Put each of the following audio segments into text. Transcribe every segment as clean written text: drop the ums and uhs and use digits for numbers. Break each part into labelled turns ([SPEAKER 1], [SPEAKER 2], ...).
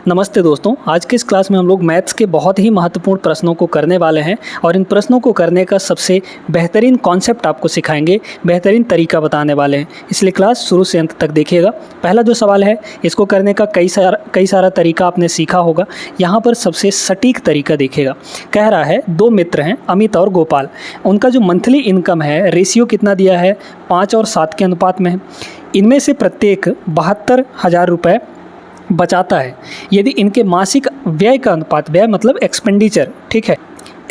[SPEAKER 1] नमस्ते दोस्तों, आज की इस क्लास में हम लोग मैथ्स के बहुत ही महत्वपूर्ण प्रश्नों को करने वाले हैं और इन प्रश्नों को करने का सबसे बेहतरीन कॉन्सेप्ट आपको सिखाएंगे, बेहतरीन तरीका बताने वाले हैं। इसलिए क्लास शुरू से अंत तक देखिएगा। पहला जो सवाल है, इसको करने का कई सारा तरीका आपने सीखा होगा। यहाँ पर सबसे सटीक तरीका देखिएगा। कह रहा है दो मित्र हैं, अमित और गोपाल। उनका जो मंथली इनकम है, रेशियो कितना दिया है, 5 और 7 के अनुपात में है। इनमें से प्रत्येक 72,000 रुपये बचाता है। यदि इनके मासिक व्यय का अनुपात, व्यय मतलब एक्सपेंडिचर, ठीक है,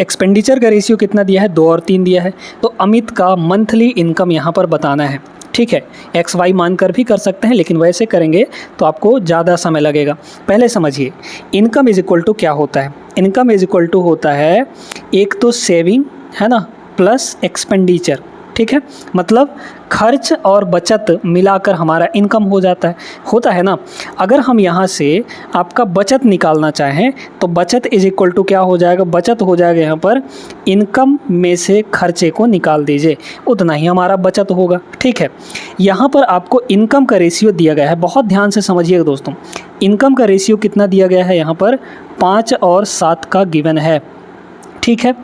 [SPEAKER 1] एक्सपेंडिचर का रेशियो कितना दिया है, 2 और 3 दिया है। तो अमित का मंथली इनकम यहाँ पर बताना है, ठीक है। एक्स वाई मानकर भी कर सकते हैं, लेकिन वैसे करेंगे तो आपको ज़्यादा समय लगेगा। पहले समझिए, इनकम इज इक्वल टू क्या होता है। इनकम इज इक्वल टू होता है एक तो सेविंग है ना, प्लस एक्सपेंडिचर, ठीक है। मतलब खर्च और बचत मिलाकर हमारा इनकम हो जाता है, होता है ना। अगर हम यहाँ से आपका बचत निकालना चाहें तो बचत इज इक्वल टू क्या हो जाएगा, बचत हो जाएगा यहाँ पर इनकम में से खर्चे को निकाल दीजिए, उतना ही हमारा बचत होगा, ठीक है। यहाँ पर आपको इनकम का रेशियो दिया गया है, बहुत ध्यान से समझिएगा दोस्तों। इनकम का रेशियो कितना दिया गया है, यहाँ पर 5 और 7 का गिवन है, ठीक है।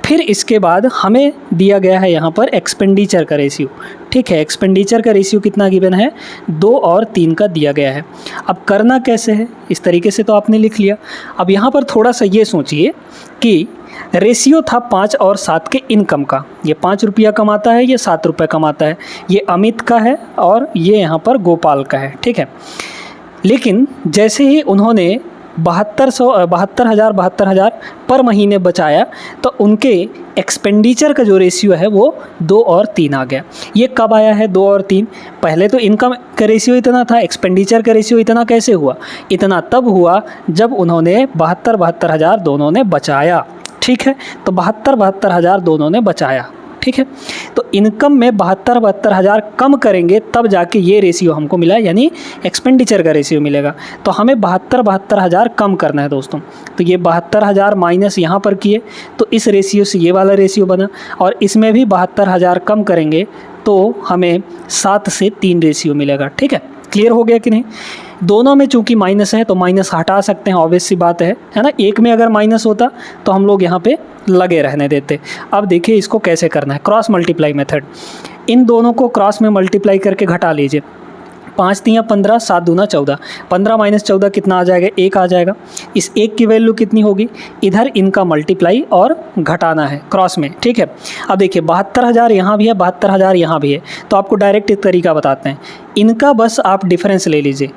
[SPEAKER 1] फिर इसके बाद हमें दिया गया है यहाँ पर एक्सपेंडिचर का रेशियो, ठीक है। एक्सपेंडिचर का रेशियो कितना गिवन है, 2 और 3 का दिया गया है। अब करना कैसे है, इस तरीके से तो आपने लिख लिया। अब यहाँ पर थोड़ा सा ये सोचिए कि रेशियो था 5 और 7 के इनकम का। ये 5 रुपया कमाता है, ये 7 रुपये कमाता है। ये अमित का है और ये यहाँ पर गोपाल का है, ठीक है। लेकिन जैसे ही उन्होंने 72,000 पर महीने बचाया तो उनके एक्सपेंडिचर का जो रेशियो है वो 2 और 3 आ गया। ये कब आया है 2 और 3? पहले तो इनकम का रेशियो इतना था, एक्सपेंडिचर का रेशियो इतना कैसे हुआ? इतना तब हुआ जब उन्होंने 72,000 दोनों ने बचाया, ठीक है। तो 72,000 दोनों ने बचाया, ठीक है। तो इनकम में 72,000 कम करेंगे तब जाके ये रेशियो हमको मिला, यानी एक्सपेंडिचर का रेशियो मिलेगा। तो हमें 72,000 कम करना है दोस्तों। तो ये 72,000 माइनस यहाँ पर किए तो इस रेशियो से ये वाला रेशियो बना, और इसमें भी 72,000 कम करेंगे तो हमें 7 से 3 रेशियो मिलेगा, ठीक है। क्लियर हो गया कि नहीं? दोनों में चूंकि माइनस है तो माइनस हटा सकते हैं, ऑब्वियस सी बात है ना। एक में अगर माइनस होता तो हम लोग यहाँ पे लगे रहने देते। अब देखिए इसको कैसे करना है, क्रॉस मल्टीप्लाई मेथड। इन दोनों को क्रॉस में मल्टीप्लाई करके घटा लीजिए। 5 तियाँ 15, 7 दूना 14, 15 माइनस 14 कितना आ जाएगा, 1 आ जाएगा। इस 1 की वैल्यू कितनी होगी, इधर इनका मल्टीप्लाई और घटाना है क्रॉस में, ठीक है। अब देखिए 72,000 यहाँ भी है, 72,000 यहाँ भी है। तो आपको डायरेक्ट एक तरीका बताते हैं, इनका बस आप डिफरेंस ले लीजिए।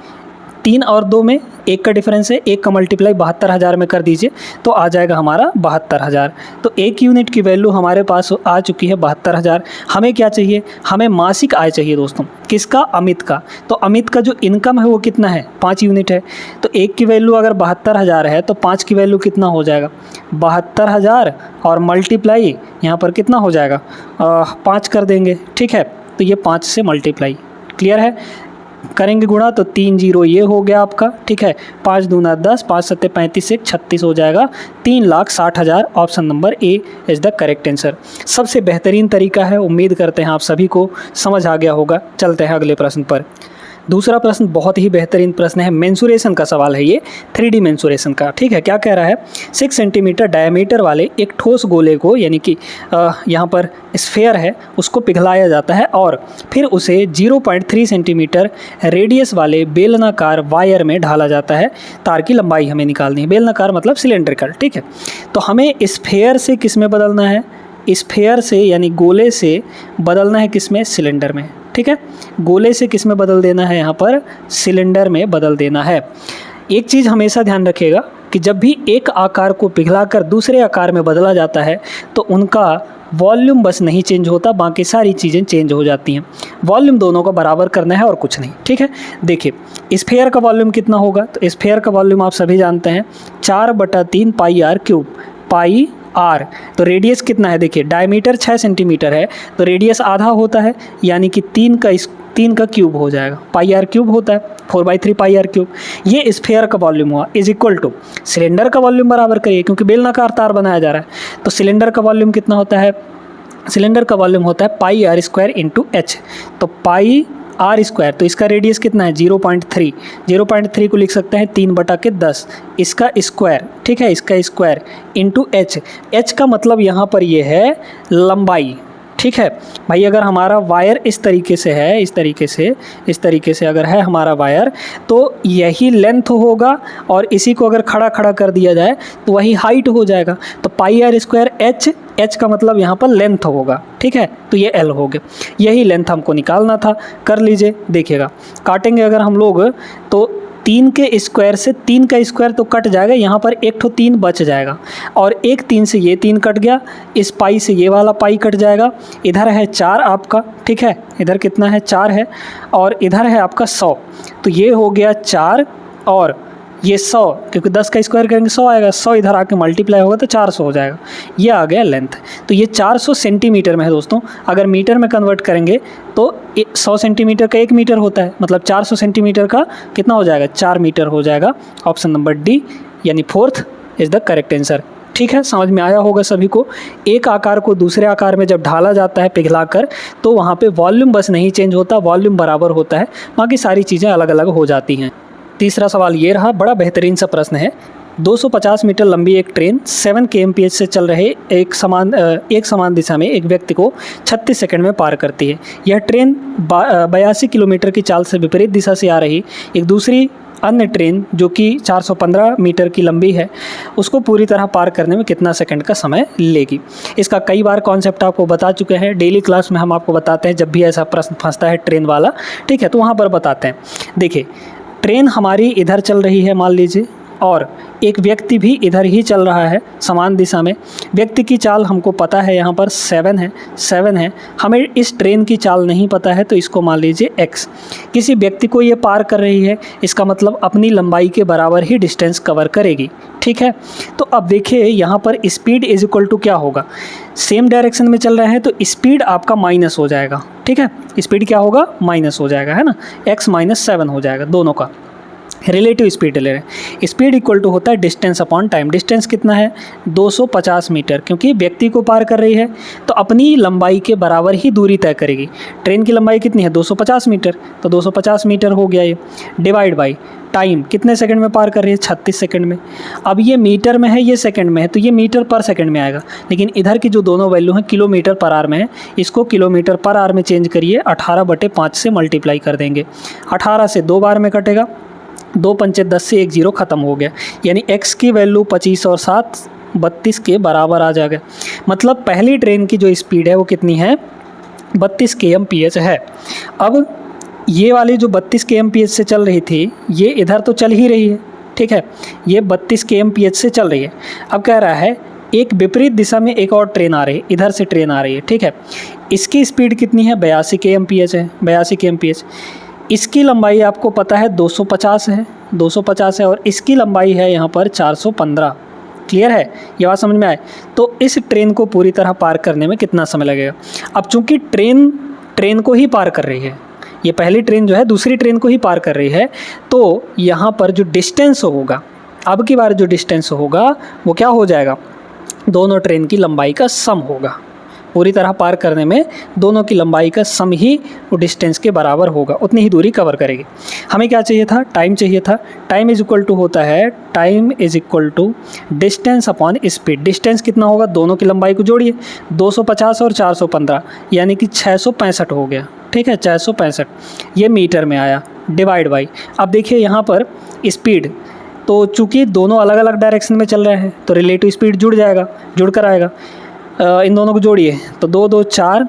[SPEAKER 1] 3 और 2 में 1 का डिफरेंस है, 1 का मल्टीप्लाई 72,000 में कर दीजिए तो आ जाएगा हमारा 72,000। तो 1 यूनिट की वैल्यू हमारे पास आ चुकी है 72,000। हमें क्या चाहिए, हमें मासिक आय चाहिए दोस्तों। किसका, अमित का। तो अमित का जो इनकम है वो कितना है, 5 यूनिट है। तो 1 की वैल्यू अगर 72,000 है तो 5 की वैल्यू कितना हो जाएगा, 72,000 और मल्टीप्लाई यहाँ पर कितना हो जाएगा, 5 कर देंगे, ठीक है। तो ये 5 से मल्टीप्लाई, क्लियर है। करेंगे गुणा तो 3 0 ये हो गया आपका, ठीक है। 5 दूना 10, 5 सत्ते 35 से 36 हो जाएगा, 3,60,000। Option number A is the correct answer. सबसे बेहतरीन तरीका है, उम्मीद करते हैं आप सभी को समझ आ गया होगा। चलते हैं अगले प्रश्न पर। दूसरा प्रश्न बहुत ही बेहतरीन प्रश्न है, मेंसुरेशन का सवाल है ये, 3D मेंसुरेशन का, ठीक है। क्या कह रहा है, 6 सेंटीमीटर डायमीटर वाले एक ठोस गोले को, यानी कि यहाँ पर स्फेयर है, उसको पिघलाया जाता है और फिर उसे 0.3 सेंटीमीटर रेडियस वाले बेलनाकार वायर में ढाला जाता है। तार की लंबाई हमें निकालनी है, बेलनाकार मतलब सिलेंड्रिकल, ठीक है। तो हमें स्फेयर से किस में बदलना है, स्फेयर से यानी गोले से बदलना है किस में, सिलेंडर में, ठीक है। गोले से किस में बदल देना है, यहाँ पर सिलेंडर में बदल देना है। एक चीज़ हमेशा ध्यान रखिएगा कि जब भी एक आकार को पिघलाकर दूसरे आकार में बदला जाता है तो उनका वॉल्यूम बस नहीं चेंज होता, बाकी सारी चीज़ें चेंज हो जाती हैं। वॉल्यूम दोनों को बराबर करना है और कुछ नहीं, ठीक है। देखिए स्फेयर का वॉल्यूम कितना होगा, तो स्फेयर का वॉल्यूम आप सभी जानते हैं 4/3 पाई आर क्यूब, पाई आर। तो रेडियस कितना है, देखिए डायमीटर 6 सेंटीमीटर है तो रेडियस आधा होता है, यानी कि 3 का क्यूब हो जाएगा, पाई आर क्यूब होता है, 4/3 पाई आर क्यूब। ये स्फेयर का वॉल्यूम हुआ, इज इक्वल टू सिलेंडर का वॉल्यूम बराबर करिए, क्योंकि बेलनाकार तार बनाया जा रहा है। तो सिलेंडर का वॉल्यूम कितना होता है, सिलेंडर का वॉल्यूम होता है पाई आर स्क्वायर इंटू एच। तो पाई आर स्क्वायर, तो इसका रेडियस कितना है 0.3, 0.3 को लिख सकते हैं 3/10 इसका स्क्वायर, ठीक है, इसका स्क्वायर इंटू एच। एच का मतलब यहाँ पर ये है लंबाई, ठीक है भाई। अगर हमारा वायर इस तरीके से है, इस तरीके से अगर है हमारा वायर, तो यही लेंथ होगा और इसी को अगर खड़ा खड़ा कर दिया जाए तो वही हाइट हो जाएगा। तो पाई आर स्क्वायर एच, एच का मतलब यहाँ पर लेंथ होगा, ठीक है, तो ये एल हो गया। यही लेंथ हमको निकालना था, कर लीजिए, देखिएगा काटेंगे अगर हम लोग तो 3 के स्क्वायर से 3 का स्क्वायर तो कट जाएगा, यहाँ पर एक ठो 3 बच जाएगा और एक 3 से ये 3 कट गया, इस पाई से ये वाला पाई कट जाएगा। इधर है 4 आपका, ठीक है, इधर कितना है 4 है और इधर है आपका 100, तो ये हो गया 4 और ये 100, क्योंकि 10 का स्क्वायर करेंगे 100 आएगा, 100 इधर आके मल्टीप्लाई होगा तो 400 हो जाएगा। ये आ गया लेंथ। तो ये 400 सेंटीमीटर में है दोस्तों। अगर मीटर में कन्वर्ट करेंगे तो 100 सेंटीमीटर का 1 मीटर होता है, मतलब 400 सेंटीमीटर का कितना हो जाएगा 4 मीटर हो जाएगा। ऑप्शन नंबर डी यानी 4th is the correct answer. ठीक है, समझ में आया होगा सभी को। एक आकार को दूसरे आकार में जब ढाला जाता है पिघलाकर, तो वहाँ पे वॉल्यूम बस नहीं चेंज होता, वॉल्यूम बराबर होता है, बाकी सारी चीज़ें अलग अलग हो जाती हैं। तीसरा सवाल ये रहा, बड़ा बेहतरीन सा प्रश्न है। 250 मीटर लंबी एक ट्रेन 7 kmph से चल रहे एक समान दिशा में एक व्यक्ति को 36 सेकंड में पार करती है। यह ट्रेन 82 किलोमीटर की चाल से विपरीत दिशा से आ रही एक दूसरी अन्य ट्रेन जो कि 415 मीटर की लंबी है, उसको पूरी तरह पार करने में कितना सेकंड का समय लेगी। इसका कई बार कॉन्सेप्ट आपको बता चुके हैं, डेली क्लास में हम आपको बताते हैं जब भी ऐसा प्रश्न फंसता है ट्रेन वाला, ठीक है, तो वहाँ पर बताते हैं। देखिए, ट्रेन हमारी इधर चल रही है मान लीजिए, और एक व्यक्ति भी इधर ही चल रहा है समान दिशा में। व्यक्ति की चाल हमको पता है, यहाँ पर 7 है। हमें इस ट्रेन की चाल नहीं पता है, तो इसको मान लीजिए x। किसी व्यक्ति को ये पार कर रही है, इसका मतलब अपनी लंबाई के बराबर ही डिस्टेंस कवर करेगी, ठीक है। तो अब देखिए यहाँ पर स्पीड इज इक्वल टू क्या होगा, सेम डायरेक्शन में चल रहे हैं तो स्पीड आपका माइनस हो जाएगा, ठीक है। स्पीड क्या होगा, माइनस हो जाएगा, है ना, x - 7 हो जाएगा, दोनों का रिलेटिव स्पीड ले रहे हैं। स्पीड इक्वल टू होता है डिस्टेंस अपॉन टाइम। डिस्टेंस कितना है 250 मीटर, क्योंकि व्यक्ति को पार कर रही है तो अपनी लंबाई के बराबर ही दूरी तय करेगी। ट्रेन की लंबाई कितनी है 250 मीटर, तो 250 मीटर हो गया ये, डिवाइड बाई टाइम कितने सेकंड में पार कर रही है 36 सेकंड में। अब ये मीटर में है, ये सेकंड में है, तो ये मीटर पर सेकंड में आएगा, लेकिन इधर की जो दोनों वैल्यू हैं किलोमीटर पर आवर में है, इसको किलोमीटर पर आवर में चेंज करिए, 18/5 से मल्टीप्लाई कर देंगे। 18 से 2 बार में कटेगा, 2 पंचे 10 से 1 0 ख़त्म हो गया, यानी x की वैल्यू 25 और 7 32 के बराबर आ जाएगा। मतलब पहली ट्रेन की जो स्पीड है वो कितनी है 32 kmph है। अब ये वाली जो 32 kmph से चल रही थी, ये इधर तो चल ही रही है, ठीक है, ये 32 kmph से चल रही है। अब कह रहा है एक विपरीत दिशा में एक और ट्रेन आ रही है, इधर से ट्रेन आ रही है, ठीक है। इसकी स्पीड कितनी है 82 kmph है, 82 kmph। इसकी लंबाई आपको पता है 250 है, 250 है, और इसकी लंबाई है यहाँ पर 415। क्लियर है, ये बात समझ में आए। तो इस ट्रेन को पूरी तरह पार करने में कितना समय लगेगा। अब चूंकि ट्रेन को ही पार कर रही है, ये पहली ट्रेन जो है दूसरी ट्रेन को ही पार कर रही है, तो यहाँ पर जो डिस्टेंस होगा, अब की बार जो डिस्टेंस होगा वो क्या हो जाएगा, दोनों ट्रेन की लंबाई का सम होगा। पूरी तरह पार करने में दोनों की लंबाई का सम ही वो डिस्टेंस के बराबर होगा, उतनी ही दूरी कवर करेगी। हमें क्या चाहिए था, टाइम चाहिए था। टाइम इज इक्वल टू होता है, time is equal to distance upon speed. Distance कितना होगा, दोनों की लंबाई को जोड़िए, 250 और 415 यानी कि 665 हो गया, ठीक है, 665 ये मीटर में आया, डिवाइड बाई। अब देखिए यहाँ पर स्पीड, तो चूँकि दोनों अलग अलग डायरेक्शन में चल रहे हैं तो रिलेटिव स्पीड जुड़ जाएगा, जुड़ कर आएगा। इन दोनों को जोड़िए तो 2 2 4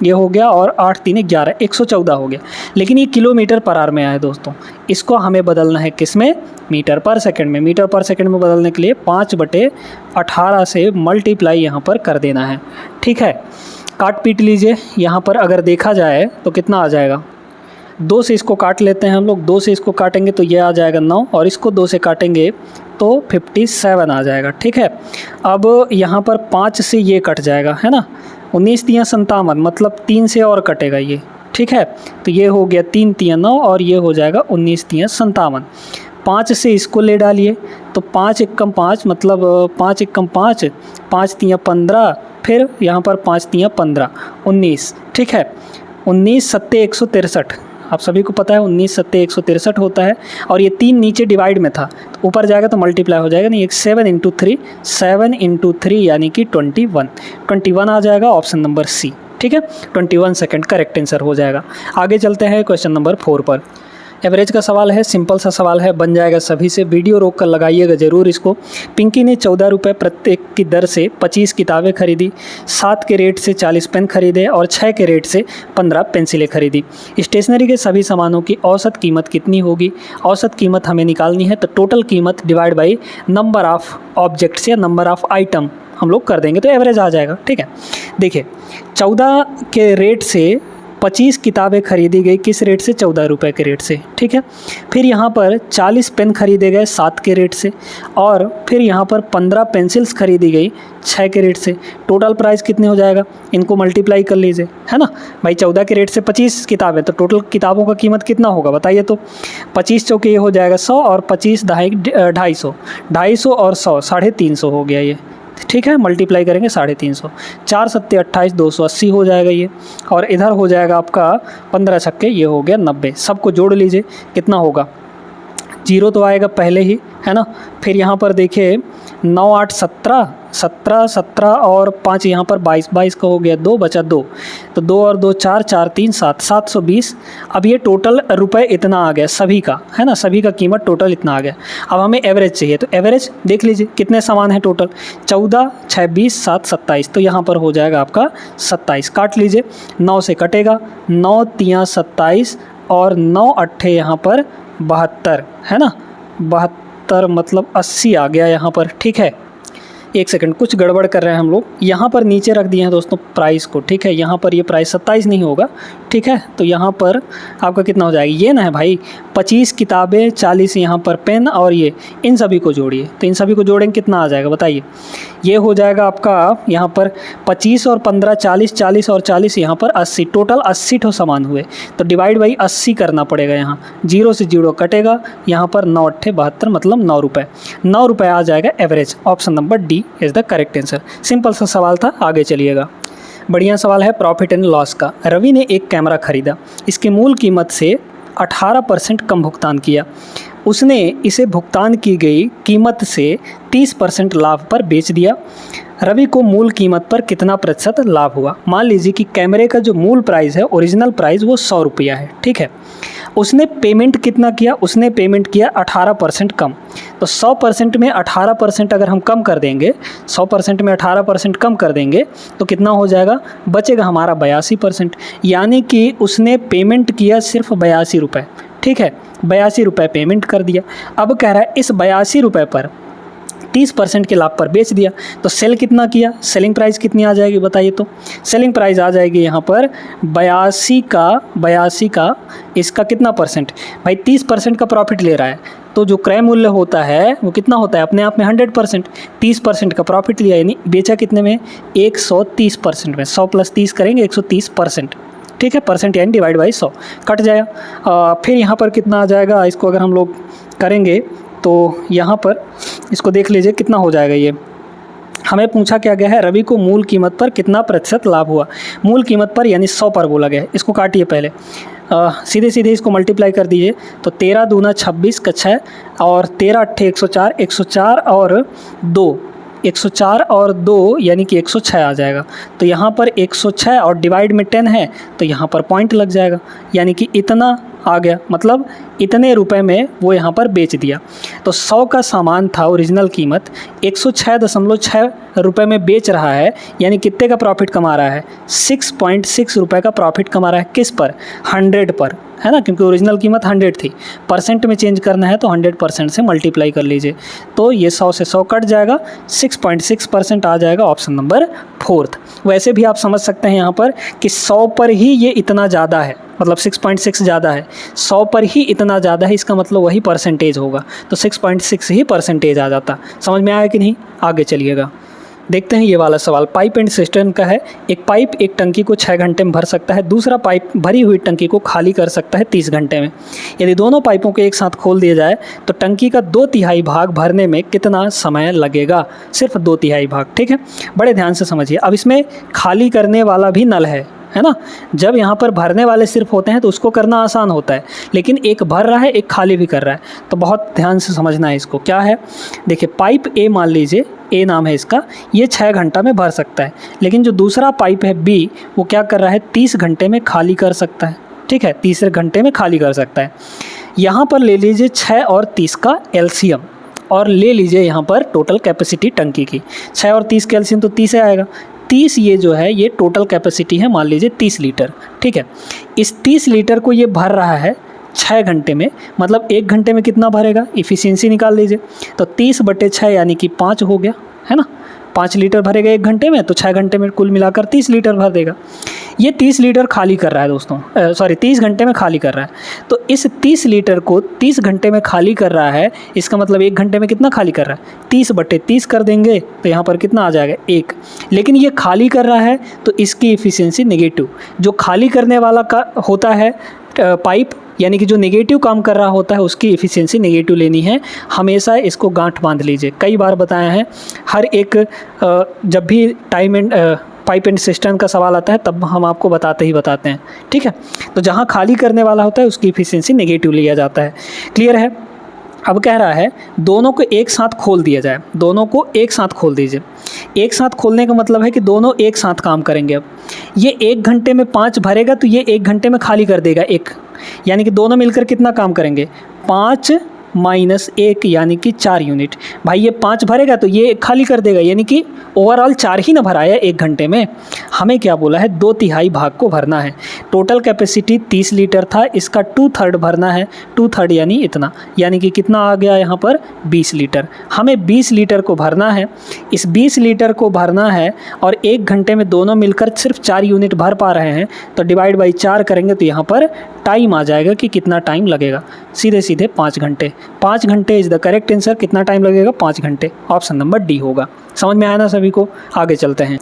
[SPEAKER 1] ये हो गया, और 8 3 11 114 हो गया। लेकिन ये किलोमीटर पर आवर में आया दोस्तों, इसको हमें बदलना है किस में, मीटर पर सेकंड में। मीटर पर सेकंड में बदलने के लिए 5/18 से मल्टीप्लाई यहाँ पर कर देना है, ठीक है। काट पीट लीजिए, यहाँ पर अगर देखा जाए तो कितना आ जाएगा, 2 से इसको काट लेते हैं हम लोग, 2 से इसको काटेंगे तो ये आ जाएगा 9, और इसको 2 से काटेंगे तो 57 आ जाएगा, ठीक है। अब यहाँ पर 5 से ये कट जाएगा, है ना, 19 3 57, मतलब 3 से और कटेगा ये, ठीक है। तो ये हो गया 3 3 9, और ये हो जाएगा 19 3 57। 5 से इसको ले डालिए तो 5 एकम 5, मतलब 5 एकम 5, 5 3 15, फिर यहाँ पर 5 3 15 19, ठीक है। 19 7 163, आप सभी को पता है 19 सत्ते 163 होता है, और ये 3 नीचे डिवाइड में था, तो ऊपर जाएगा तो मल्टीप्लाई हो जाएगा, नहीं एक 7 इंटू 3 यानी कि 21 आ जाएगा, ऑप्शन नंबर सी। ठीक है, 21 सेकंड करेक्ट आंसर हो जाएगा। आगे चलते हैं क्वेश्चन नंबर 4 पर। एवरेज का सवाल है, सिंपल सा सवाल है, बन जाएगा सभी से। वीडियो रोक कर लगाइएगा ज़रूर इसको। पिंकी ने 14 रुपये प्रत्येक की दर से 25 किताबें खरीदी, 7 के रेट से 40 पेन खरीदे और 6 के रेट से 15 पेंसिलें खरीदी। स्टेशनरी के सभी सामानों की औसत कीमत कितनी होगी? औसत कीमत हमें निकालनी है, तो टोटल कीमत divide by number of objects या नंबर ऑफ़ आइटम हम लोग कर देंगे तो एवरेज आ जाएगा। ठीक है, देखिए 14 के रेट से 25 किताबें खरीदी गई, किस रेट से? 14 रुपये के रेट से। ठीक है, फिर यहाँ पर 40 पेन खरीदे गए 7 के रेट से, और फिर यहाँ पर 15 पेंसिल्स खरीदी गई 6 के रेट से। टोटल प्राइस कितने हो जाएगा? इनको मल्टीप्लाई कर लीजिए, है ना भाई। 14 के रेट से 25 किताबें, तो टोटल किताबों का कीमत कितना होगा बताइए तो? 25 चौके ये हो जाएगा 100, और 25 250, 250 और 100 350 हो गया ये। ठीक है, मल्टीप्लाई करेंगे 350, 4 सत्ते 28, 280 हो जाएगा ये, और इधर हो जाएगा आपका 15 छक्के, ये हो गया 90। सबको जोड़ लीजिए कितना होगा? 0 तो आएगा पहले ही, है ना। फिर यहाँ पर देखिए 9 8 17, 17 17 और 5 यहाँ पर 22, 22 का हो गया, 2 बचा 2, तो 2 और 2 4, 4 3 7, 720। अब ये टोटल रुपए इतना आ गया सभी का, है ना, सभी का कीमत टोटल इतना आ गया। अब हमें एवरेज चाहिए, तो एवरेज देख लीजिए कितने सामान है टोटल? 14 6 20 7 27, तो यहाँ पर हो जाएगा आपका 27। काट लीजिए, 9 से कटेगा, 9 3 27 और 9 8 यहाँ पर 72, है ना, 72 मतलब 80 आ गया यहाँ पर। ठीक है, एक सेकंड, कुछ गड़बड़ कर रहे हैं हम लोग, यहाँ पर नीचे रख दिए हैं दोस्तों प्राइस को। ठीक है, यहाँ पर ये प्राइस 27 नहीं होगा। ठीक है, तो यहाँ पर आपका कितना हो जाएगा? ये ना है भाई, 25 किताबें 40 यहाँ पर पेन, और ये इन सभी को जोड़िए, तो इन सभी को जोड़ेंगे कितना आ जाएगा बताइए? ये हो जाएगा आपका यहाँ पर 25 और 15 40, 40 और 40 यहाँ पर 80, टोटल 80 ठो सामान हुए, तो डिवाइड बाई 80 करना पड़ेगा। यहाँ 0 से 0 कटेगा, यहाँ पर 9 8 72 मतलब 9 रुपये, 9 रुपये आ जाएगा average. Option number D is the correct answer. Simple सा सवाल था, आगे चलिएगा। बढ़िया सवाल है प्रॉफिट एंड लॉस का। रवि ने एक कैमरा खरीदा, इसकी मूल कीमत से 18% कम भुगतान किया। उसने इसे भुगतान की गई कीमत से 30% लाभ पर बेच दिया। रवि को मूल कीमत पर कितना प्रतिशत लाभ हुआ? मान लीजिए कि कैमरे का जो मूल प्राइस है, ओरिजिनल प्राइस, वो 100 रुपया है। ठीक है, उसने पेमेंट कितना किया? उसने पेमेंट किया 18% कम। तो 100% में 18% अगर हम कम कर देंगे, 100% में 18% कम कर देंगे तो कितना हो जाएगा? बचेगा हमारा 82%, यानी कि उसने पेमेंट किया सिर्फ 82 रुपये। ठीक है, 82 रुपये पेमेंट कर दिया। अब कह रहा है इस 82 रुपये पर 30% के लाभ पर बेच दिया, तो सेल कितना किया? सेलिंग प्राइस कितनी आ जाएगी बताइए तो? सेलिंग प्राइस आ जाएगी यहाँ पर 82 का इसका कितना परसेंट भाई? 30% का प्रॉफिट ले रहा है, तो जो क्रय मूल्य होता है वो कितना होता है अपने आप में? 100%। 30% का प्रॉफिट लिया, यानी बेचा कितने में? 130% में। 100 + 30 करेंगे 130%। ठीक है, परसेंट यानी डिवाइड बाई 100 कट जाएगा। फिर यहाँ पर कितना आ जाएगा? इसको अगर हम लोग करेंगे तो यहाँ पर इसको देख लीजिए कितना हो जाएगा। ये हमें पूछा क्या गया है? रवि को मूल कीमत पर कितना प्रतिशत लाभ हुआ? मूल कीमत पर यानी 100 पर बोला गया है। इसको काटिए पहले, सीधे सीधे इसको मल्टीप्लाई कर दीजिए, तो 13 दूना 26 का 6 और 13 अट्ठे 104, 104 और 2, 104 और 2 यानी कि 106 आ जाएगा। तो यहाँ पर 106 और डिवाइड में 10 है, तो यहाँ पर पॉइंट लग जाएगा, यानी कि इतना आ गया, मतलब इतने रुपए में वो यहाँ पर बेच दिया। तो 100 का सामान था, ओरिजिनल कीमत 106.6 रुपये में बेच रहा है, यानी कितने का प्रॉफिट कमा रहा है? 6.6 रुपये का प्रॉफिट कमा रहा है। किस पर? 100 पर, है ना, क्योंकि ओरिजिनल कीमत 100 थी। परसेंट में चेंज करना है तो 100% से मल्टीप्लाई कर लीजिए, तो ये 100 से 100 कट जाएगा, 6.6% आ जाएगा। Option number 4। वैसे भी आप समझ सकते हैं यहाँ पर कि 100 पर ही ये इतना ज़्यादा है, मतलब 6.6 ज़्यादा है, 100 पर ही इतना ज़्यादा है, इसका मतलब वही परसेंटेज होगा, तो 6.6 ही परसेंटेज आ जाता। समझ में आया कि नहीं? आगे चलिएगा, देखते हैं ये वाला सवाल। पाइप एंड सिस्टर्न का है। एक पाइप एक टंकी को 6 घंटे में भर सकता है, दूसरा पाइप भरी हुई टंकी को खाली कर सकता है 30 घंटे में। यदि दोनों पाइपों को एक साथ खोल दिया जाए तो टंकी का 2/3 भाग भरने में कितना समय लगेगा? सिर्फ 2/3 भाग। ठीक है, बड़े ध्यान से समझिए। अब इसमें खाली करने वाला भी नल है है ना। जब यहाँ पर भरने वाले सिर्फ होते हैं तो उसको करना आसान होता है, लेकिन एक भर रहा है एक खाली भी कर रहा है, तो बहुत ध्यान से समझना है इसको। क्या है, देखिए पाइप ए मान लीजिए, ए नाम है इसका, ये 6 घंटा में भर सकता है, लेकिन जो दूसरा पाइप है बी वो क्या कर रहा है 30 घंटे में खाली कर सकता है। ठीक है, 30 घंटे में खाली कर सकता है। यहाँ पर ले लीजिए 6 और 30 का एलसीएम और ले लीजिए यहाँ पर टोटल कैपेसिटी टंकी की। 6 और 30 का एलसीएम तो 30 आएगा। 30 ये जो है ये टोटल कैपेसिटी है, मान लीजिए 30 लीटर। ठीक है, इस 30 लीटर को ये भर रहा है 6 घंटे में, मतलब 1 घंटे में कितना भरेगा, इफ़िशियंसी निकाल लीजिए। तो 30/6 यानी कि 5 हो गया, है ना। 5 लीटर भरेगा 1 घंटे में, तो 6 घंटे में कुल मिलाकर 30 लीटर भर देगा। ये 30 लीटर खाली कर रहा है दोस्तों, 30 घंटे में खाली कर रहा है। तो इस 30 लीटर को 30 घंटे में खाली कर रहा है, इसका मतलब 1 घंटे में कितना खाली कर रहा है, 30/30 कर देंगे तो यहाँ पर कितना आ जाएगा 1। लेकिन ये खाली कर रहा है तो इसकी इफ़िशियंसी नेगेटिव, जो खाली करने वाला का होता है पाइप, यानी कि जो नेगेटिव काम कर रहा होता है उसकी इफ़िशियंसी नेगेटिव लेनी है। हमेशा इसको गांठ बांध लीजिए, कई बार बताया है। हर एक जब भी time and pipe and system का सवाल आता है तब हम आपको बताते हैं। ठीक है, तो जहाँ खाली करने वाला होता है उसकी इफ़िशियंसी नेगेटिव लिया जाता है। क्लियर है। अब कह रहा है दोनों को एक साथ खोल दिया जाए, दोनों को एक साथ खोल दीजिए। एक साथ खोलने का मतलब है कि दोनों एक साथ काम करेंगे। अब ये 1 घंटे में 5 भरेगा तो ये 1 घंटे में खाली कर देगा 1, यानी कि दोनों मिलकर कितना काम करेंगे, 5 - 1 यानी कि 4 यूनिट। भाई ये 5 भरेगा तो ये खाली कर देगा, यानी कि ओवरऑल 4 ही ना भराया 1 घंटे में। हमें क्या बोला है, 2/3 भाग को भरना है। टोटल कैपेसिटी 30 लीटर था, इसका 2/3 भरना है। 2/3 यानी इतना, यानी कि कितना आ गया यहाँ पर 20 लीटर। हमें 20 लीटर को भरना है। इस 20 लीटर को भरना है और 1 घंटे में दोनों मिलकर सिर्फ 4 यूनिट भर पा रहे हैं, तो डिवाइड बाई 4 करेंगे तो यहाँ पर टाइम आ जाएगा कि कितना टाइम लगेगा, सीधे सीधे 5 घंटे। 5 घंटे इज़ द करेक्ट आंसर। कितना टाइम लगेगा, 5 घंटे। ऑप्शन नंबर डी होगा। समझ में आया ना सभी को। आगे चलते हैं।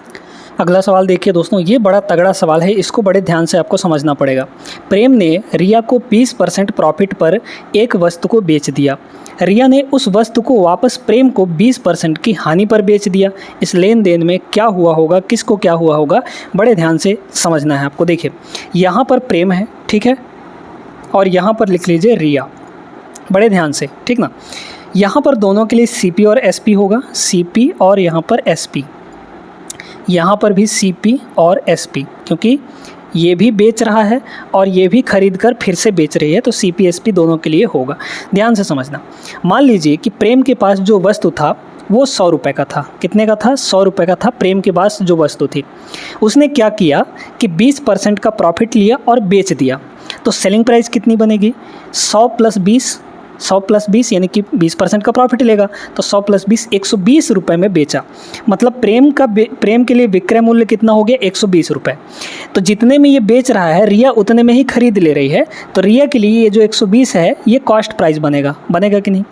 [SPEAKER 1] अगला सवाल देखिए दोस्तों, ये बड़ा तगड़ा सवाल है, इसको बड़े ध्यान से आपको समझना पड़ेगा। प्रेम ने रिया को 20% प्रॉफिट पर एक वस्तु को बेच दिया। रिया ने उस वस्तु को वापस प्रेम को 20% की हानि पर बेच दिया। इस लेन देन में क्या हुआ होगा, किसको क्या हुआ होगा, बड़े ध्यान से समझना है आपको। देखिए यहाँ पर प्रेम है, ठीक है, और यहाँ पर लिख लीजिए रिया, बड़े ध्यान से, ठीक ना। यहाँ पर दोनों के लिए CP और SP होगा, CP और यहाँ पर SP, यहाँ पर भी CP और SP, क्योंकि ये भी बेच रहा है और ये भी खरीद कर फिर से बेच रही है, तो CP SP दोनों के लिए होगा। ध्यान से समझना। मान लीजिए कि प्रेम के पास जो वस्तु था वो 100 रुपये का था। कितने का था, 100 रुपये का था प्रेम के पास जो वस्तु थी। उसने क्या किया कि 20% का प्रॉफिट लिया और बेच दिया। तो सेलिंग प्राइस कितनी बनेगी, 100 + 20 यानी कि 20% का प्रॉफिट लेगा, तो 100 + 20 120 रुपये में बेचा। मतलब प्रेम के लिए विक्रय मूल्य कितना हो गया, 120 रुपये। तो जितने में ये बेच रहा है रिया उतने में ही खरीद ले रही है, तो रिया के लिए ये जो 120 है ये कॉस्ट प्राइस बनेगा कि नहीं।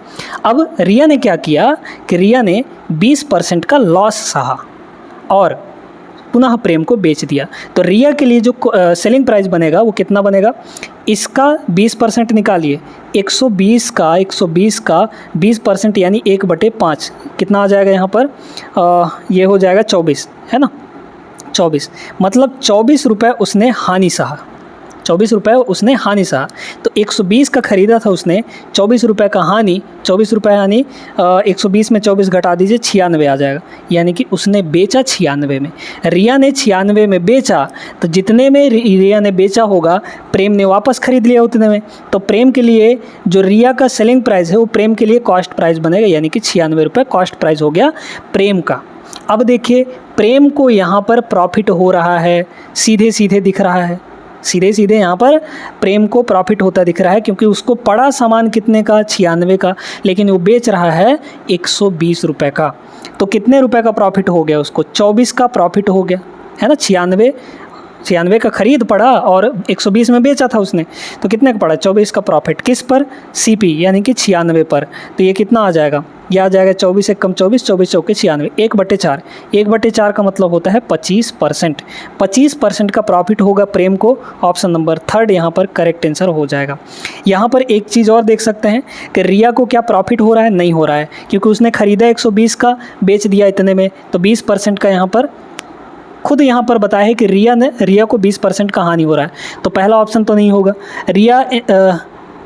[SPEAKER 1] अब रिया ने क्या किया कि रिया ने 20% का लॉस सहा और पुनः प्रेम को बेच दिया। तो रिया के लिए जो सेलिंग प्राइस बनेगा वो कितना बनेगा, इसका 20% निकालिए, 120 का 20% यानी 1/5 कितना आ जाएगा यहाँ पर, ये हो जाएगा 24, है ना, 24। मतलब 24 रुपये उसने हानि सहा, 24 रुपये उसने हानि सहा। तो 120 का ख़रीदा था उसने, 24 रुपये का हानि, 24 रुपये हानि, 120 में 24 घटा दीजिए, 96 आ जाएगा। यानी कि उसने बेचा 96 में, रिया ने 96 में बेचा। तो जितने में रिया ने बेचा होगा प्रेम ने वापस ख़रीद लिया उतने में। तो प्रेम के लिए जो रिया का सेलिंग प्राइस है वो प्रेम के लिए कॉस्ट प्राइस बनेगा, यानी कि 96 रुपये कॉस्ट प्राइस हो गया प्रेम का। अब देखिए प्रेम को यहाँ पर प्रॉफिट हो रहा है, सीधे सीधे दिख रहा है, सीधे सीधे यहाँ पर प्रेम को प्रॉफिट होता दिख रहा है, क्योंकि उसको पड़ा सामान कितने का, 96 का, लेकिन वो बेच रहा है 120 रुपये का। तो कितने रुपए का प्रॉफिट हो गया उसको, 24 का प्रॉफिट हो गया, है ना। 96 का खरीद पड़ा और 120 में बेचा था उसने, तो कितने का पड़ा, 24 का प्रॉफिट। किस पर, CP यानी कि 96 पर। तो ये कितना आ जाएगा, ये आ जाएगा 24 × 24, 24 × 4 = 96, 1/4। 1/4 का मतलब होता है 25%। 25% का प्रॉफिट होगा प्रेम को। ऑप्शन नंबर 3 यहाँ पर करेक्ट आंसर हो जाएगा। यहाँ पर एक चीज़ और देख सकते हैं कि रिया को क्या प्रॉफिट हो रहा है, नहीं हो रहा है, क्योंकि उसने ख़रीदा 120 का, बेच दिया इतने में, तो 20% का यहाँ पर खुद यहाँ पर बताया है कि रिया को 20% का हानि हो रहा है, तो पहला ऑप्शन तो नहीं होगा। रिया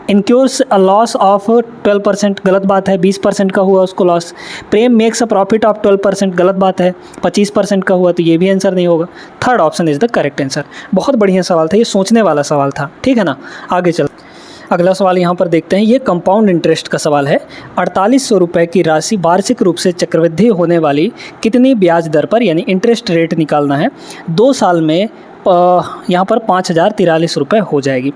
[SPEAKER 1] इनक्योर्स अ लॉस ऑफ 12%, गलत बात है, 20% का हुआ उसको loss. Prem makes a profit of 12%, गलत बात है, 25% का हुआ, तो ये भी आंसर नहीं होगा। Third option is the correct answer. बहुत बढ़िया सवाल था, ये सोचने वाला सवाल था, ठीक है ना। आगे चल, अगला सवाल यहाँ पर देखते हैं। ये कंपाउंड इंटरेस्ट का सवाल है। 4800 रुपये की राशि वार्षिक रूप से चक्रवृद्धि होने वाली कितनी ब्याज दर पर, यानी इंटरेस्ट रेट निकालना है, 2 साल में यहाँ पर 5043 रुपये हो जाएगी।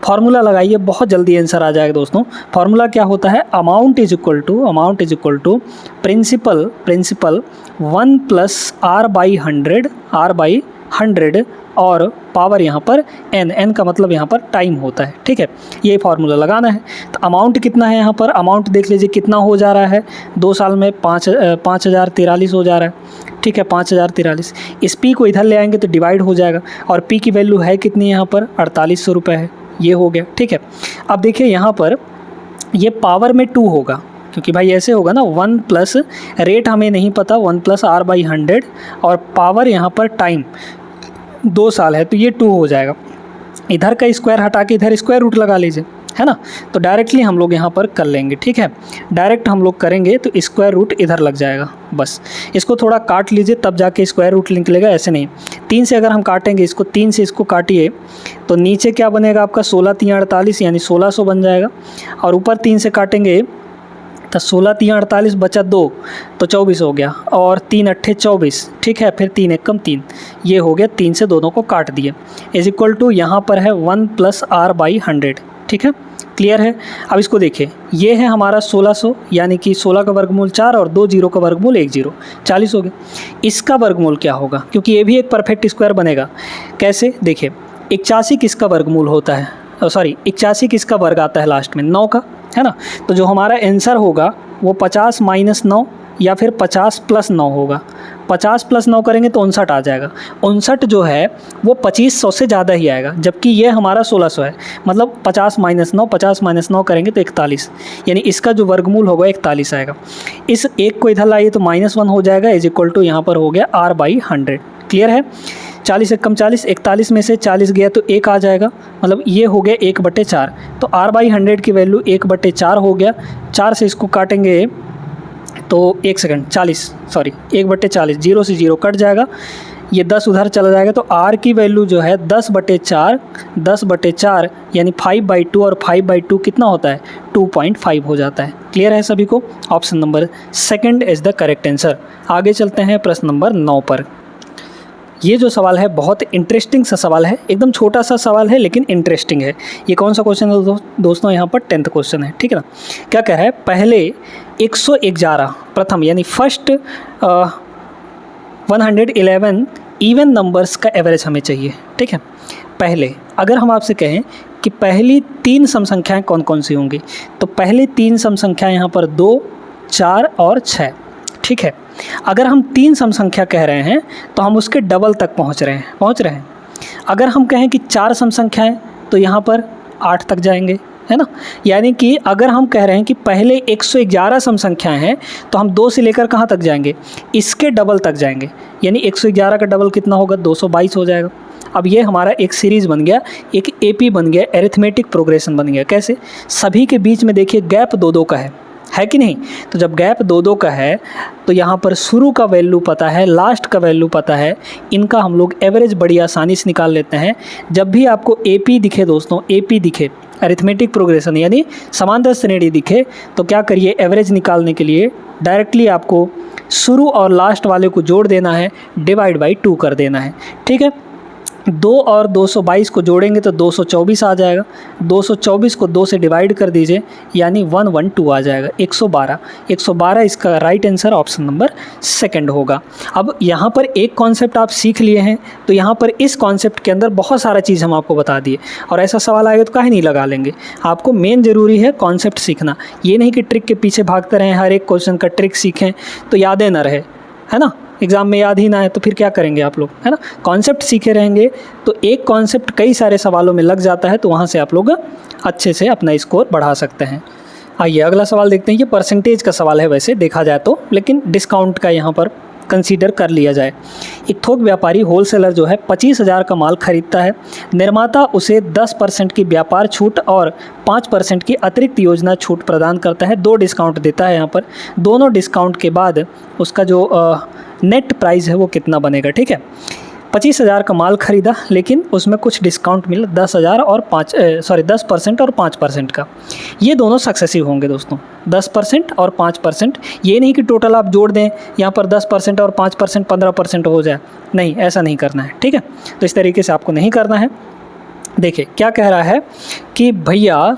[SPEAKER 1] फार्मूला लगाइए, बहुत जल्दी आंसर आ जाएगा दोस्तों। फार्मूला क्या होता है, amount is equal to principal 1 + R/100 और पावर यहाँ पर n का मतलब यहाँ पर टाइम होता है, ठीक है। ये फार्मूला लगाना है। तो अमाउंट कितना है यहाँ पर, अमाउंट देख लीजिए कितना हो जा रहा है, 2 साल में 5043 हो जा रहा है, ठीक है, 5043। इस P को इधर ले आएंगे तो डिवाइड हो जाएगा, और P की वैल्यू है कितनी यहाँ पर, 4800 रुपये है, ये हो गया, ठीक है। अब देखिए यहाँ पर ये पावर में 2 होगा, क्योंकि भाई ऐसे होगा ना, 1 प्लस रेट हमें नहीं पता, 1 + R/100 और पावर यहाँ पर टाइम 2 साल है, तो ये 2 हो जाएगा। इधर का स्क्वायर हटा के इधर स्क्वायर रूट लगा लीजिए, है ना। तो डायरेक्टली हम लोग यहाँ पर कर लेंगे, ठीक है। डायरेक्ट हम लोग करेंगे तो स्क्वायर रूट इधर लग जाएगा, बस। इसको थोड़ा काट लीजिए तब जाके स्क्वायर रूट निकलेगा, ऐसे नहीं। 3 से अगर हम काटेंगे इसको, 3 से इसको काटिए तो नीचे क्या बनेगा आपका, 16 × 3 = 48, यानी 1600 बन जाएगा। और ऊपर 3 से काटेंगे तो 16 × 3 = 48 बचा 2, तो 24 हो गया, और 3 × 8 = 24, ठीक है। फिर 3 × 1 = 3, ये हो गया। 3 से दोनों को काट दिए, इज इक्वल टू यहाँ पर है 1 + R/100, ठीक है। क्लियर है। अब इसको देखिए, ये है हमारा 1600, यानी कि 16 का वर्गमूल 4 और 2 0 का वर्गमूल 1 0, 40 हो गया। इसका वर्गमूल क्या होगा, क्योंकि ये भी एक परफेक्ट स्क्वायर बनेगा। कैसे, देखिए 81 किसका वर्गमूल होता है, 81 किसका वर्ग आता है लास्ट में, 9 का, है ना। तो जो हमारा आंसर होगा वो 50 - 9 या फिर 50 + 9 होगा। 50 + 9 करेंगे तो 59 आ जाएगा। 59 जो है वो 2500 से ज़्यादा ही आएगा, जबकि ये हमारा 1600 है। मतलब 50 - 9, 50 - 9 करेंगे तो 41, यानी इसका जो वर्गमूल होगा 41 आएगा। इस एक को इधर लाइए तो -1 हो जाएगा, इज इक्वल टू यहाँ पर हो गया R/100। क्लियर है। 40 × 40, 41 में से 40 गया तो 1 आ जाएगा, मतलब ये हो गया 1/4। तो R/100 की वैल्यू 1/4 हो गया। 4 से इसको काटेंगे तो 1 सेकंड, 1/40, 0 से 0 कट जाएगा, ये 10 उधर चला जाएगा। तो R की वैल्यू जो है 10/4 यानी 5/2, और 5/2 कितना होता है, 2.5 हो जाता है। क्लियर है सभी को। Option number 2 is the correct answer. आगे चलते हैं प्रश्न नंबर 9 पर। ये जो सवाल है बहुत इंटरेस्टिंग सा सवाल है, एकदम छोटा सा सवाल है लेकिन इंटरेस्टिंग है। ये कौन सा क्वेश्चन है दोस्तों, यहाँ पर 10th क्वेश्चन है, ठीक है ना। क्या कह रहा है, पहले 111 प्रथम यानी फर्स्ट 111 इवन नंबर्स का एवरेज हमें चाहिए, ठीक है। पहले अगर हम आपसे कहें कि पहली 3 सम संख्याएँ कौन कौन सी होंगी, तो पहली 3 सम संख्याएँ यहाँ पर 2, 4 और 6, ठीक है। अगर हम 3 सम संख्या कह रहे हैं तो हम उसके डबल तक पहुंच रहे हैं। अगर हम कहें कि 4 सम संख्याएं तो यहाँ पर 8 तक जाएंगे, है ना। यानी कि अगर हम कह रहे हैं कि पहले 111 सम संख्याएं हैं तो हम 2 से लेकर कहाँ तक जाएंगे, इसके डबल तक जाएंगे। यानी 111 का डबल कितना होगा, 222 हो जाएगा। अब ये हमारा एक सीरीज़ बन गया, एक AP बन गया, एरिथमेटिक प्रोग्रेशन बन गया। कैसे, सभी के बीच में देखिए गैप 2-2 का है कि नहीं। तो जब गैप 2-2 का है तो यहाँ पर शुरू का वैल्यू पता है, लास्ट का वैल्यू पता है, इनका हम लोग एवरेज बड़ी आसानी से निकाल लेते हैं। जब भी आपको AP दिखे दोस्तों, AP दिखे अरिथमेटिक प्रोग्रेशन यानी समांतर श्रेणी दिखे, तो क्या करिए, एवरेज निकालने के लिए डायरेक्टली आपको शुरू और लास्ट वाले को जोड़ देना है, डिवाइड बाई 2 कर देना है, ठीक है। 2 और 222 को जोड़ेंगे तो 224 आ जाएगा। 224 को 2 से डिवाइड कर दीजिए, यानी 112 आ जाएगा, 112 इसका राइट आंसर ऑप्शन नंबर 2 होगा। अब यहाँ पर एक कॉन्सेप्ट आप सीख लिए हैं, तो यहाँ पर इस कॉन्सेप्ट के अंदर बहुत सारा चीज़ हम आपको बता दिए, और ऐसा सवाल आएगा तो काहे नहीं लगा लेंगे। आपको मेन ज़रूरी है कॉन्सेप्ट सीखना, ये नहीं कि ट्रिक के पीछे भागते रहें, हर एक क्वेश्चन का ट्रिक सीखें तो यादें ना रहे, है ना, एग्ज़ाम में याद ही ना है तो फिर क्या करेंगे आप लोग, है ना। कॉन्सेप्ट सीखे रहेंगे तो एक कॉन्सेप्ट कई सारे सवालों में लग जाता है, तो वहाँ से आप लोग अच्छे से अपना स्कोर बढ़ा सकते हैं। आइए अगला सवाल देखते हैं। ये परसेंटेज का सवाल है वैसे देखा जाए तो, लेकिन डिस्काउंट का यहाँ पर कंसीडर कर लिया जाए। एक थोक व्यापारी होलसेलर जो है 25,000 का माल खरीदता है, निर्माता उसे 10% की व्यापार छूट और 5% की अतिरिक्त योजना छूट प्रदान करता है। 2 डिस्काउंट देता है यहाँ पर। दोनों डिस्काउंट के बाद उसका जो नेट प्राइस है वो कितना बनेगा, ठीक है। 25,000 का माल खरीदा, लेकिन उसमें कुछ डिस्काउंट मिला 10,000 और 10% और 5% का। ये दोनों सक्सेसिव होंगे दोस्तों, 10% और 5%। ये नहीं कि टोटल आप जोड़ दें यहाँ पर 10% और 5% 15% हो जाए, नहीं, ऐसा नहीं करना है, ठीक है। तो इस तरीके से आपको नहीं करना है। देखिए क्या कह रहा है कि भैया,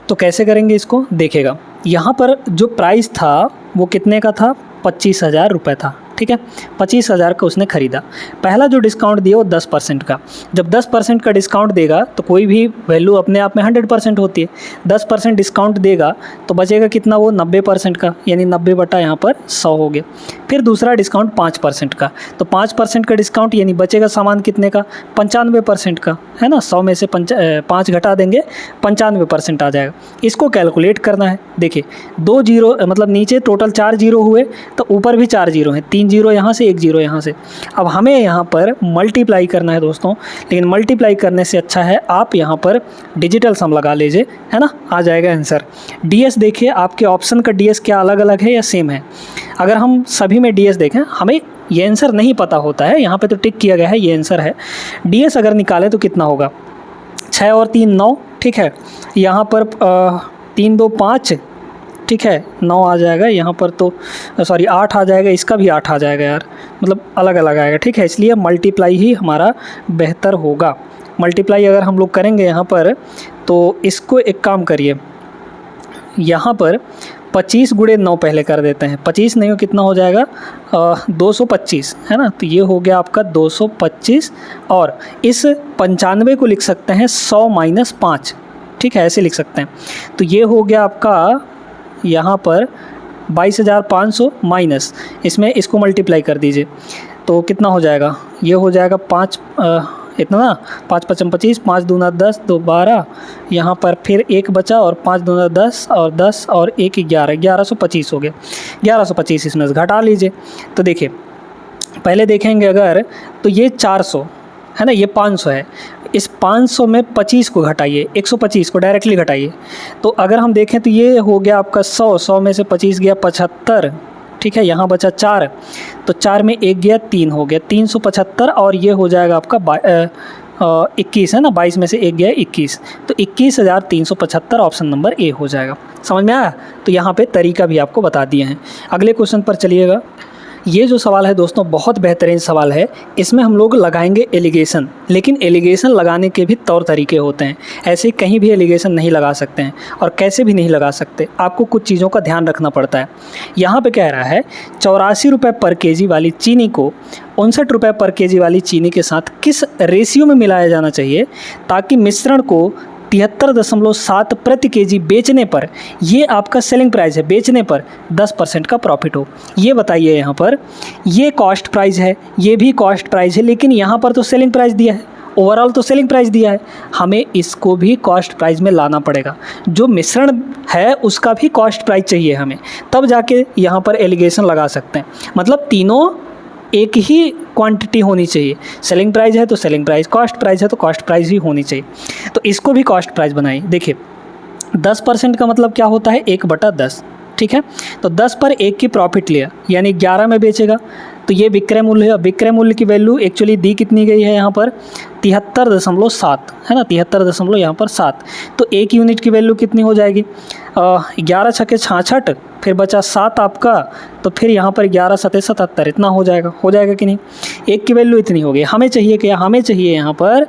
[SPEAKER 1] तो कैसे करेंगे इसको, देखेगा यहाँ पर जो प्राइस था वो कितने का था, 25,000 रुपये था, ठीक है। 25,000 का उसने ख़रीदा। पहला जो डिस्काउंट दिया वो 10% का। जब 10% का डिस्काउंट देगा तो कोई भी वैल्यू अपने आप में 100% होती है। 10% डिस्काउंट देगा तो बचेगा कितना, वो 90% का, यानी 90 बटा यहाँ पर 100 हो गया। फिर दूसरा डिस्काउंट 5% का, तो 5% का डिस्काउंट यानी बचेगा सामान कितने का, 95% का, है ना। 100 में से 5 घटा देंगे, 95% आ जाएगा। इसको कैलकुलेट करना है। देखिए 2 जीरो, मतलब नीचे टोटल 4 जीरो हुए तो ऊपर भी 4 जीरो हैं, 3 जीरो यहाँ से, 1 जीरो यहाँ से। अब हमें यहाँ पर मल्टीप्लाई करना है दोस्तों, लेकिन मल्टीप्लाई करने से अच्छा है आप यहाँ पर डिजिटल सम लगा लीजिए, है ना, आ जाएगा आंसर। डीएस देखिए आपके ऑप्शन का डीएस क्या अलग अलग है या सेम है। अगर हम सभी में डीएस देखें, हमें ये आंसर नहीं पता होता है, यहाँ पे तो टिक किया गया है, ये आंसर है। डीएस अगर निकालें तो कितना होगा, 6 और 3 9, ठीक है। यहाँ पर 3 2 5, ठीक है, 9 आ जाएगा यहाँ पर, तो 8 आ जाएगा, इसका भी 8 आ जाएगा यार, मतलब अलग अलग आएगा, ठीक है। इसलिए मल्टीप्लाई ही हमारा बेहतर होगा। मल्टीप्लाई अगर हम लोग करेंगे यहाँ पर, तो इसको एक काम करिए, यहाँ पर 25 गुणे 9 पहले कर देते हैं। 25 नहीं हो, कितना हो जाएगा, 225, है ना। तो ये हो गया आपका 225, और इस 95 को लिख सकते हैं 100 माइनस 5, ठीक है, ऐसे लिख सकते हैं। तो ये हो गया आपका यहाँ पर 22,500 माइनस, इसमें इसको मल्टीप्लाई कर दीजिए तो कितना हो जाएगा, ये हो जाएगा 5 इतना ना, 5 5 25, 5 दूना 10, 2 12, यहाँ पर फिर 1 बचा और 5 दूना 10 और 10 और 1 11, 1125 हो गया। 1125 इसमें से घटा लीजिए। तो देखिए पहले देखेंगे अगर, तो ये 400 है ना, ये 500 है। इस 500 में 25 को घटाइए, 125 को डायरेक्टली घटाइए। तो अगर हम देखें तो ये हो गया आपका 100 में से 25 गया 75, ठीक है। यहाँ बचा 4, तो 4 में 1 गया 3 हो गया 375, और ये हो जाएगा आपका 21, है ना, 22 में से 1 गया 21, तो 21,375 ऑप्शन नंबर ए हो जाएगा। समझ में आया। तो यहाँ पे तरीका भी आपको बता दिए हैं। अगले क्वेश्चन पर चलिएगा। ये जो सवाल है दोस्तों बहुत बेहतरीन सवाल है। इसमें हम लोग लगाएंगे एलिगेशन, लेकिन एलिगेशन लगाने के भी तौर तरीके होते हैं। ऐसे कहीं भी एलिगेशन नहीं लगा सकते हैं और कैसे भी नहीं लगा सकते, आपको कुछ चीज़ों का ध्यान रखना पड़ता है। यहाँ पे कह रहा है 84 रुपये पर केजी वाली चीनी को 59 रुपये पर केजी वाली चीनी के साथ किस रेशियो में मिलाया जाना चाहिए ताकि मिश्रण को 73.7 प्रति केजी बेचने पर, ये आपका सेलिंग प्राइस है, बेचने पर 10% का प्रॉफिट हो। ये बताइए यहाँ पर, ये कॉस्ट प्राइस है, ये भी कॉस्ट प्राइस है, लेकिन यहाँ पर तो सेलिंग प्राइस दिया है, ओवरऑल तो सेलिंग प्राइस दिया है। हमें इसको भी कॉस्ट प्राइस में लाना पड़ेगा। जो मिश्रण है उसका भी कॉस्ट प्राइस चाहिए हमें, तब जाके यहाँ पर एलिगेशन लगा सकते हैं। मतलब तीनों एक ही क्वांटिटी होनी चाहिए। सेलिंग प्राइस है तो सेलिंग प्राइस, कॉस्ट प्राइस है तो कॉस्ट प्राइस भी होनी चाहिए। तो इसको भी कॉस्ट प्राइस बनाइए। देखिए 10% का मतलब क्या होता है, 1/10, ठीक है। तो 10 पर 1 की प्रॉफिट लिया, यानी 11 में बेचेगा, तो ये विक्रय मूल्य है। विक्रय मूल्य की वैल्यू एक्चुअली दी कितनी गई है यहाँ पर, 73.7, है ना, 73 यहाँ पर 7। तो 1 यूनिट की वैल्यू कितनी हो जाएगी, 11 छके 66, फिर बचा 7 आपका, तो फिर यहाँ पर 11 सते 77, इतना हो जाएगा कि नहीं। 1 की वैल्यू इतनी हो गई। हमें चाहिए क्या, हमें चाहिए यहाँ पर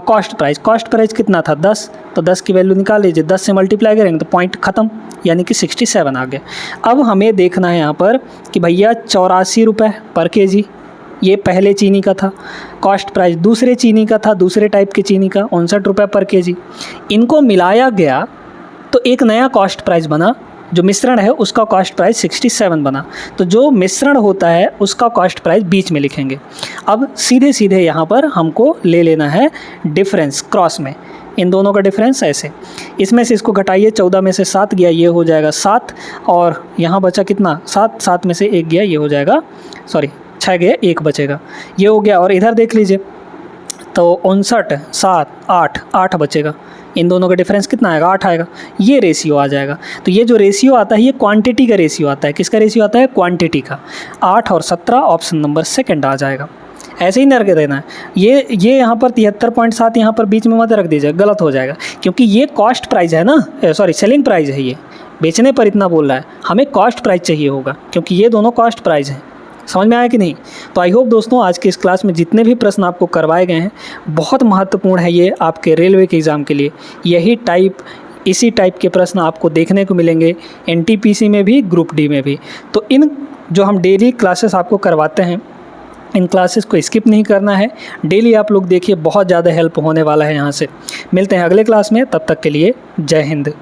[SPEAKER 1] कॉस्ट प्राइस। कॉस्ट प्राइस कितना था, 10, तो 10 की वैल्यू निकाल लीजिए, 10 से मल्टीप्लाई करेंगे तो पॉइंट ख़त्म, यानी कि 67 आ गया। अब हमें देखना है यहाँ पर कि भैया 84 रुपये पर केजी ये पहले चीनी का था, कॉस्ट प्राइस दूसरे चीनी का था, दूसरे टाइप की चीनी का 59 रुपये पर केजी। इनको मिलाया गया तो एक नया कॉस्ट प्राइस बना, जो मिश्रण है उसका कॉस्ट प्राइस 67 बना। तो जो मिश्रण होता है उसका कॉस्ट प्राइस बीच में लिखेंगे। अब सीधे सीधे यहाँ पर हमको ले लेना है डिफरेंस क्रॉस में, इन दोनों का डिफरेंस ऐसे, इसमें से इसको घटाइए, 14 में से 7 गया ये हो जाएगा 7, और यहाँ बचा कितना 7, 7 में से 1 गया ये हो जाएगा, सॉरी 6 गया 1 बचेगा, ये हो गया। और इधर देख लीजिए तो 59 7 8 8 बचेगा, इन दोनों का डिफरेंस कितना आएगा 8 आएगा, ये रेशियो आ जाएगा। तो ये जो रेशियो आता है ये क्वांटिटी का रेशियो आता है, किसका रेशियो आता है क्वांटिटी का, 8 और 17 ऑप्शन नंबर सेकंड आ जाएगा। ऐसे ही न रख देना है, ये यहाँ पर 73.7 यहाँ पर बीच में मत रख दीजिए, गलत हो जाएगा, क्योंकि ये कॉस्ट प्राइस है ना, सॉरी सेलिंग प्राइस है, ये बेचने पर इतना बोल रहा है, हमें कॉस्ट प्राइस चाहिए होगा, क्योंकि ये दोनों कॉस्ट प्राइस हैं। समझ में आया कि नहीं? तो आई होप दोस्तों आज के इस क्लास में जितने भी प्रश्न आपको करवाए गए हैं बहुत महत्वपूर्ण है ये आपके रेलवे के एग्ज़ाम के लिए। इसी टाइप के प्रश्न आपको देखने को मिलेंगे एनटीपीसी में भी, ग्रुप डी में भी। तो इन जो हम डेली क्लासेस आपको करवाते हैं इन क्लासेस को स्किप नहीं करना है, डेली आप लोग देखिए, बहुत ज़्यादा हेल्प होने वाला है यहाँ से। मिलते हैं अगले क्लास में, तब तक के लिए जय हिंद।